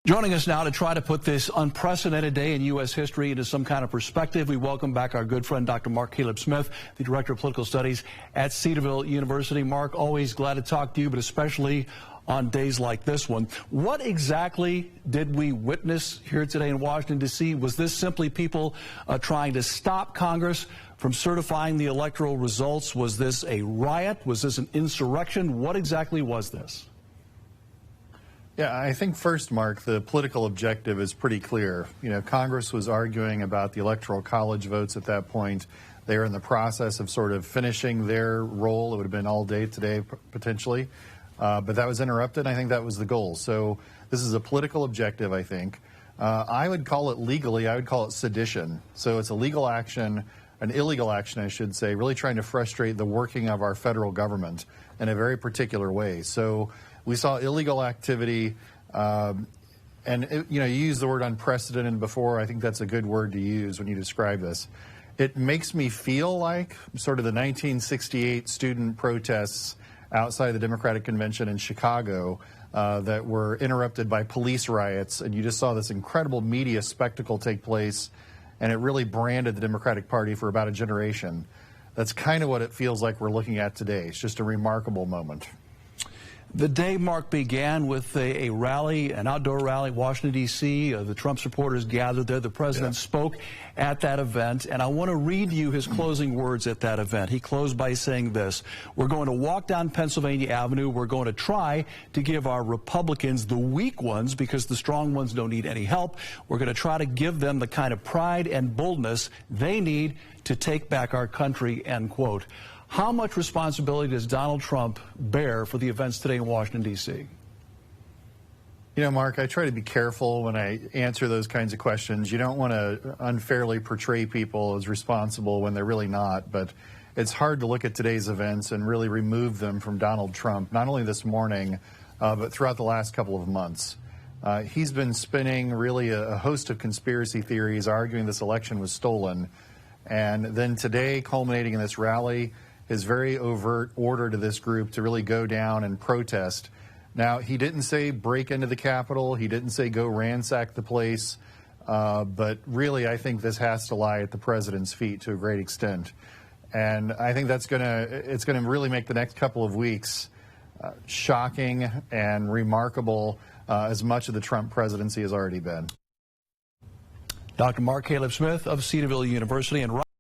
Joining us now to try to put this unprecedented day in U.S. history into some kind of perspective, we welcome back our good friend Dr. Mark Allan, the Director of Political Studies at Cedarville University. Mark, always glad to talk to you, but especially on days like this one. What exactly did we witness here today in Washington, D.C.? Was this simply people trying to stop Congress from certifying the electoral results? Was this a riot? Was this an insurrection? What exactly was this? Yeah, I think first, Mark, the political objective is pretty clear. You know, Congress was arguing about the Electoral College votes at that point. They were in the process of sort of finishing their role. It would have been all day today, potentially. But that was interrupted. I think that was the goal. So this is a political objective, I think. I would call it legally, I would call it sedition. So it's a legal action, an illegal action, I should say, really trying to frustrate the working of our federal government in a very particular way. So we saw illegal activity, and you use the word unprecedented before. I think that's a good word to use when you describe this. It makes me feel like sort of the 1968 student protests outside the Democratic Convention in Chicago that were interrupted by police riots, and you just saw this incredible media spectacle take place, and it really branded the Democratic Party for about a generation. That's kind of what it feels like we're looking at today. It's just a remarkable moment. The day, Mark, began with a rally, an outdoor rally in Washington, D.C. The Trump supporters gathered there. The president spoke at that event, and I want to read you his closing words at that event. He closed by saying this: "We're going to walk down Pennsylvania Avenue. We're going to try to give our Republicans, the weak ones, because the strong ones don't need any help, we're going to try to give them the kind of pride and boldness they need to take back our country," end quote. How much responsibility does Donald Trump bear for the events today in Washington, D.C.? You know, Mark, I try to be careful when I answer those kinds of questions. You don't want to unfairly portray people as responsible when they're really not, but it's hard to look at today's events and really remove them from Donald Trump, not only this morning, but throughout the last couple of months. He's been spinning really a host of conspiracy theories, arguing this election was stolen, and then today, culminating in this rally, his very overt order to this group to really go down and protest. Now, he didn't say break into the Capitol. He didn't say go ransack the place. But really, I think this has to lie at the president's feet to a great extent. And I think it's going to really make the next couple of weeks shocking and remarkable as much of the Trump presidency has already been. Dr. Mark Allan of Cedarville University, and